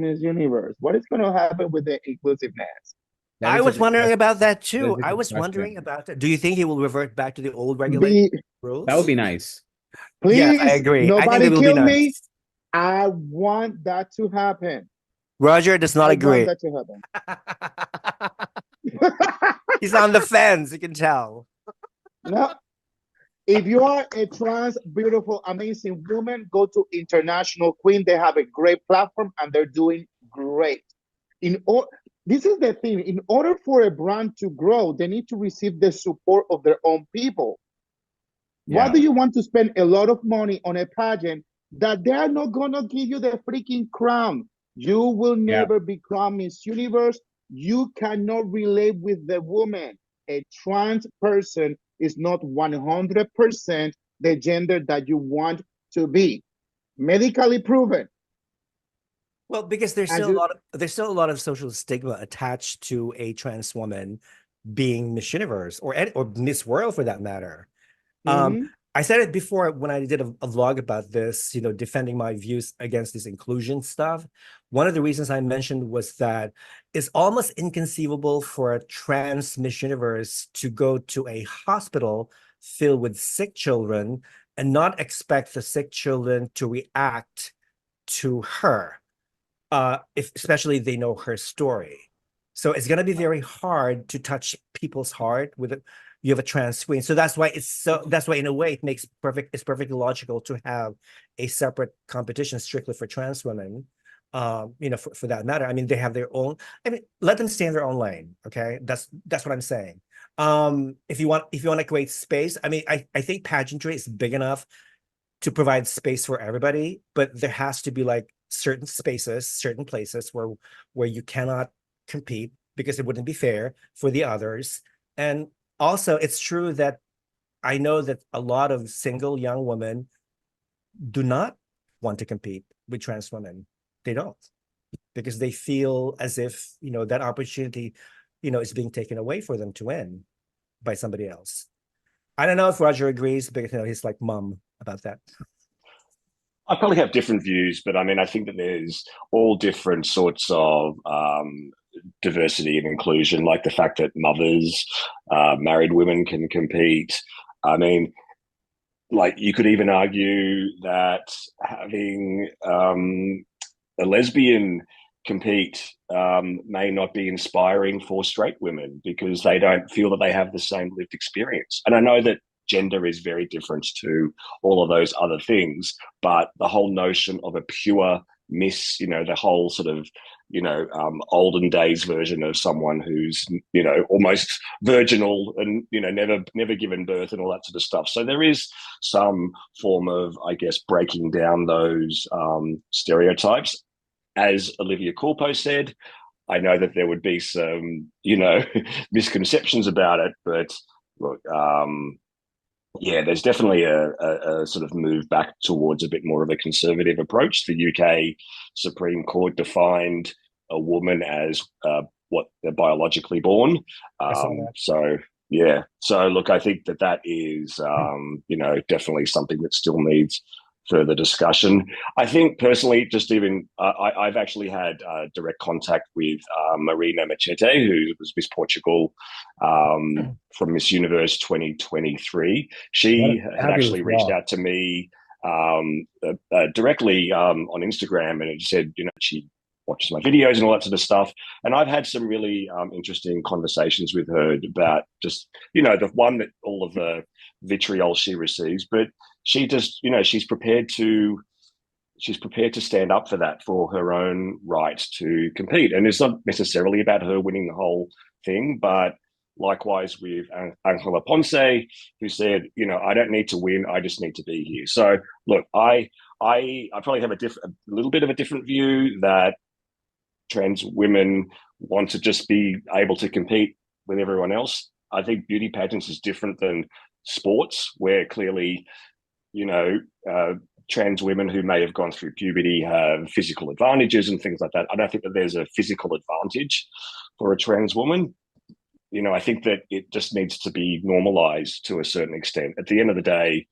Miss Universe? What is going to happen with the inclusiveness? That I is a was good wondering question. about that That too. is a I good was wondering question. about that. Do you think he will revert back to the old regulation Be That would rules? be nice. Yes, I Please, agree. I think nobody they will be kill me. nice. I want that to happen. Roger does not I want agree. that to happen. He's on the fence, you can tell. No, if you are a trans, beautiful, amazing woman, go to International Queen. They have a great platform and they're doing great. In or this is the thing. In order for a brand to grow, they need to receive the support of their own people. Why Yeah. do you want to spend a lot of money on a pageant that they are not gonna give you the freaking crown? You will Yeah. never become Miss Universe. You cannot relate with the woman. A trans person is not 100% the gender that you want to be. Medically proven. Well, because As you there's still a lot of social stigma attached to a trans woman being Miss Universe or Miss World for that matter. Um, mhm. I said it before when I did a vlog about this, defending my views against this inclusion stuff. One of the reasons I mentioned was that it's almost inconceivable for a trans Miss Universe to go to a hospital filled with sick children and not expect the sick children to react to her, if especially they know her story. So it's gonna be very hard to touch people's heart with it. You have a trans queen. So that's why in a way it's perfectly logical to have a separate competition strictly for trans women. For that matter. I mean, they have their own, I mean, let them stay in their own lane. Okay. That's what I'm saying. If you want to create space, I mean, I think pageantry is big enough to provide space for everybody, but there has to be like certain spaces, certain places where you cannot compete because it wouldn't be fair for the others. And also, it's true that I know that a lot of single young women do not want to compete with trans women. They don't because they feel as if, that opportunity, is being taken away for them to win by somebody else. I don't know if Roger agrees because he's like mum about that. I probably have different views, but I mean, I think that there's all different sorts of diversity and inclusion, like the fact that mothers, married women can compete. I mean, like you could even argue that having a lesbian compete may not be inspiring for straight women because they don't feel that they have the same lived experience. And I know that gender is very different to all of those other things, but the whole notion of a pure miss, the whole sort of olden days version of someone who's almost virginal and never given birth and all that sort of stuff. So there is some form of, I guess, breaking down those stereotypes. As Olivia Culpo said, I know that there would be some, misconceptions about it, but look, yeah, there's definitely a sort of move back towards a bit more of a conservative approach. The UK Supreme Court defined a woman as what they're biologically born. I saw that. So yeah, so look, I think that is definitely something that still needs further discussion. I think personally, just even I've actually had direct contact with Marina Machete, who was Miss Portugal from Miss Universe 2023. What a She had fabulous actually reached job. out to me directly on Instagram, and it said, she watches my videos and all that sort of stuff. And I've had some really interesting conversations with her about just, the one that all of the vitriol she receives, but she just, she's prepared to stand up for that, for her own right to compete. And it's not necessarily about her winning the whole thing, but likewise with Angela Ponce, who said, I don't need to win, I just need to be here. So look, I probably have a little bit of a different view that trans women want to just be able to compete with everyone else. I think beauty pageants is different than sports, where clearly, you know, uh, trans women who may have gone through puberty have physical advantages and things like that. I don't think that there's a physical advantage for a trans woman. I think that it just needs to be normalized to a certain extent. At the end of the day,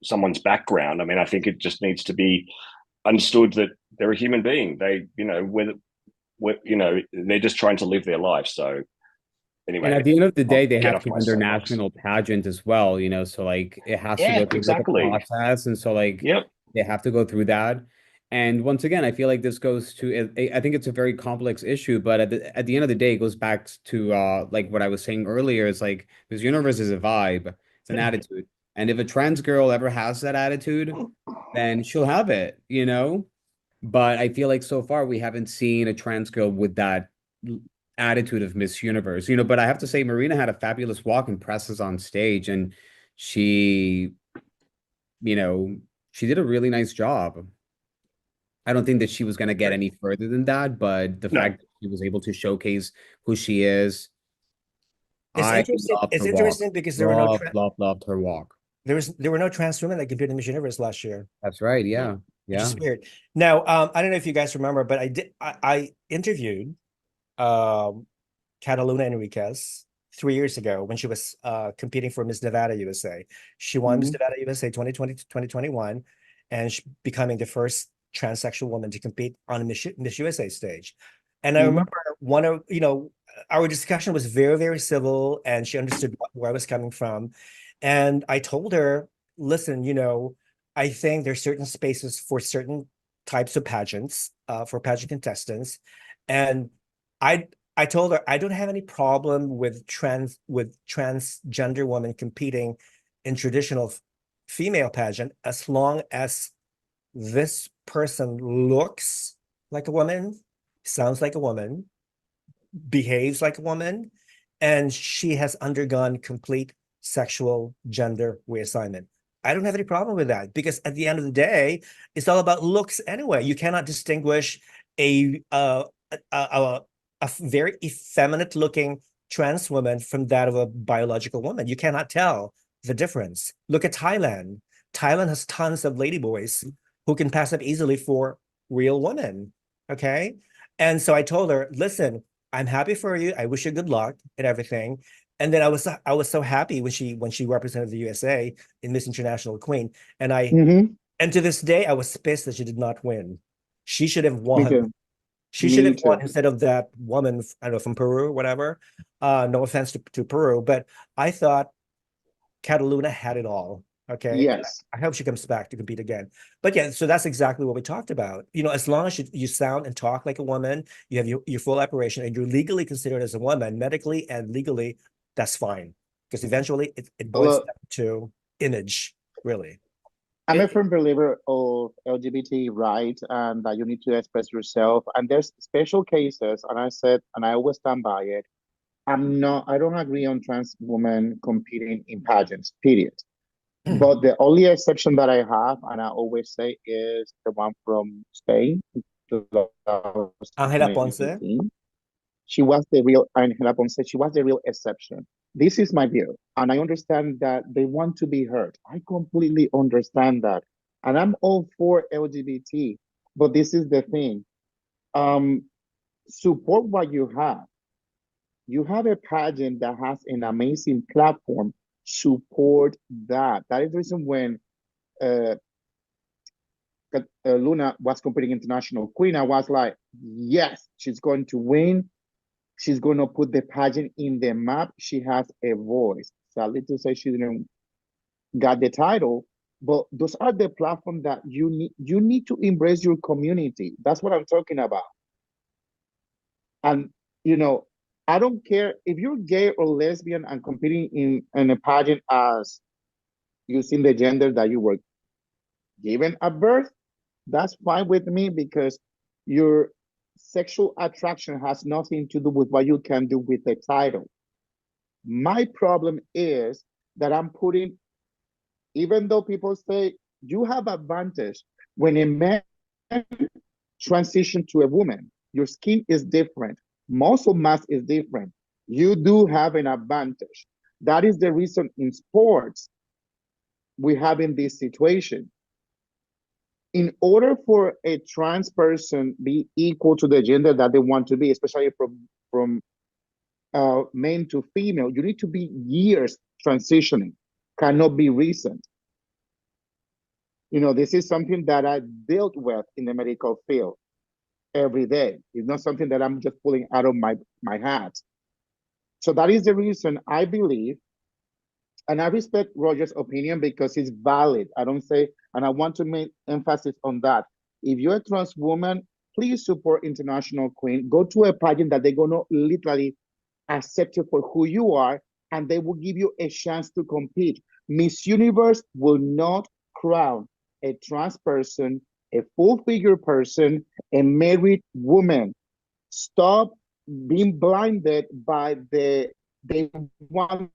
someone's background, I mean, I think it just needs to be understood that they're a human being. They, you know, they're just trying to live their life. So And anyway, at the end of the day, I'll they get have off to my run their soapbox. national pageant as well, you know, so like it has to Yeah, go through like a exactly. process. And so like Yep. they have to go through that. And once again, I feel like this goes to I think it's a very complex issue, but at the end of the day, it goes back to like what I was saying earlier, is like this universe is a vibe, it's an attitude. And if a trans girl ever has that attitude, then she'll have it, you know? But I feel like so far we haven't seen a trans girl with that attitude of Miss Universe, you know. But I have to say, Marina had a fabulous walk and presses on stage, and she, you know, she did a really nice job. I don't think that she was going to get any further than that, but the No. fact that she was able to showcase who she is, It's I interesting. loved It's her walk. interesting because there were no Loved her walk. there were no trans women that competed in Miss Universe last year, That's right. Yeah. which Yeah. is weird. Now, I don't know if you guys remember, but I interviewed um Cataluna Enriquez 3 years ago when she was competing for Miss Nevada USA. She won Miss Mhm. Nevada USA 2020 2021, and she becoming the first transsexual woman to compete on a Miss USA stage. And I Mhm. remember one of, our discussion was very, very civil, and she understood where I was coming from. And I told her, listen, I think there's certain spaces for certain types of pageants, for pageant contestants. And I I told her I don't have any problem with transgender women competing in traditional female pageant as long as this person looks like a woman, sounds like a woman, behaves like a woman, and she has undergone complete sexual gender reassignment. I don't have any problem with that because at the end of the day, it's all about looks anyway. You cannot distinguish a a very effeminate looking trans woman from that of a biological woman. You cannot tell the difference. Look at Thailand. Thailand has tons of ladyboys who can pass up easily for real women. Okay. And so I told her, listen, I'm happy for you. I wish you good luck and everything. And then I was so happy when she represented the USA in Miss International Queen. Mhm. And to this day, I was pissed that she did not win. She should have Me won. too. She should Me have won too. instead of that woman, I don't know, from Peru, whatever. No offense to Peru, but I thought Cataluna had it all. Okay. And Yes. I hope she comes back to compete again. But yeah, so that's exactly what we talked about. As long as you sound and talk like a woman, you have your full operation, and you're legally considered as a woman, medically and legally, that's fine. Because eventually it boils Look, down to image, really. I'm a It, firm believer of LGBT rights and that you need to express yourself. And there's special cases, and I said, and I always stand by it. I don't agree on trans women competing in pageants, period. But the only exception that I have, and I always say, is the one from Spain, Angela Ponce. 2018. She was the real, Angela Ponce, she was the real exception. This is my view, and I understand that they want to be heard. I completely understand that. And I'm all for LGBT, but this is the thing. Um, Support what you have. You have a pageant that has an amazing platform. Support that. That is the reason when uh, Luna was competing international queen, I was like, yes, she's going to win. She's going to put the pageant in the map. She has a voice. Sadly to say, she didn't got the title, but those are the platforms that you need to embrace your community. That's what I'm talking about. And you know, I don't care if you're gay or lesbian and competing in a pageant as using the gender that you were given at birth. That's fine with me because your sexual attraction has nothing to do with what you can do with the title. My problem is that I'm putting, even though people say you have advantage when a man transition to a woman, your skin is different, muscle mass is different. You do have an advantage. That is the reason in sports we have in this situation. In order for a trans person be equal to the gender that they want to be, especially from male to female, you need to be years transitioning, cannot be recent. This is something that I dealt with in the medical field every day. It's not something that I'm just pulling out of my hat. So that is the reason I believe, and I respect Roger's opinion because it's valid. I don't say, and I want to make emphasis on that. If you're a trans woman, please support International Queen. Go to a pageant that they're going to literally accept you for who you are, and they will give you a chance to compete. Miss Universe will not crown a trans person, a full figure person, a married woman. Stop being blinded by they want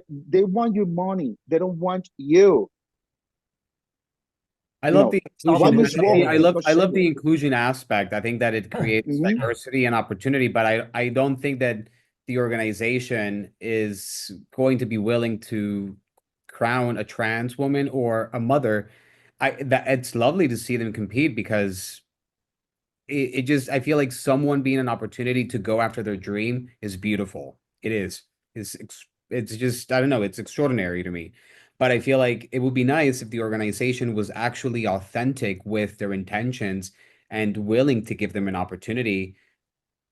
they want your money. They don't want you. I love the One inclusion. Miss World, I love the inclusion aspect. I think that it creates Mhm. diversity and opportunity, but I don't think that the organization is going to be willing to crown a trans woman or a mother. That it's lovely to see them compete because it just I feel like someone being an opportunity to go after their dream is beautiful. It is. It's just I don't know, it's extraordinary to me. But I feel like it would be nice if the organization was actually authentic with their intentions and willing to give them an opportunity,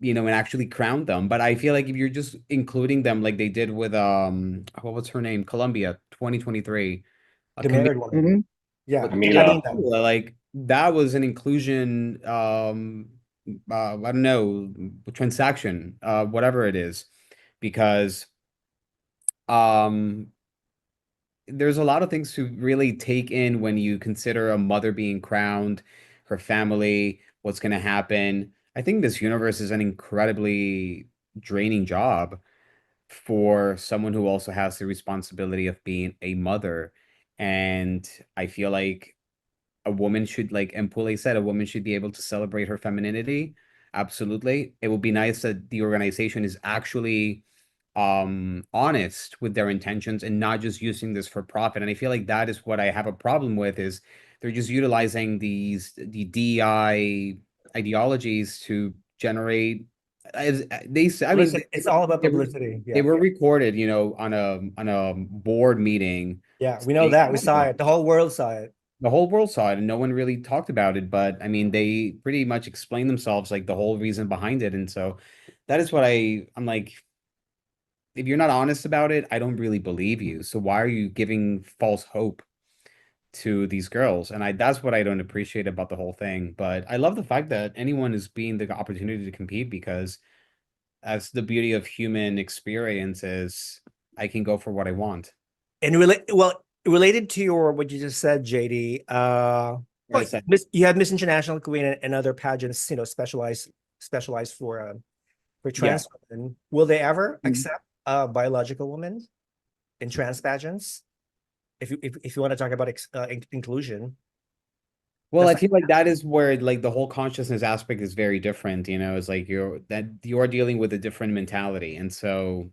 and actually crown them. But I feel like if you're just including them like they did with what was her name? Columbia 2023. The married woman. Mhm. Yeah, Camila. having them. Like that was an inclusion I don't know, transaction, whatever it is, because um there's a lot of things to really take in when you consider a mother being crowned, her family, what's going to happen. I think this universe is an incredibly draining job for someone who also has the responsibility of being a mother. And I feel like a woman should, like Empule said, a woman should be able to celebrate her femininity. Absolutely. It would be nice that the organization is actually honest with their intentions and not just using this for profit. And I feel like that is what I have a problem with is they're just utilizing the DEI ideologies to generate as they I mean It's all about they were, publicity. they Yeah. were recorded, on a board meeting. Yeah, we know that. We saw it. The whole world saw it. The whole world saw it and no one really talked about it, but I mean they pretty much explained themselves like the whole reason behind it. And so that is what I'm like, if you're not honest about it, I don't really believe you. So why are you giving false hope to these girls? And that's what I don't appreciate about the whole thing. But I love the fact that anyone is being the opportunity to compete, because as the beauty of human experience is I can go for what I want. And related to what you just said, JD, Right. So you have Miss International Queen and other pageants, specialized for trans women. Will they ever accept biological women in trans pageants? If you want to talk about inclusion. well, I That's feel like that is where like the whole consciousness aspect is very different, it's like you're dealing with a different mentality. And so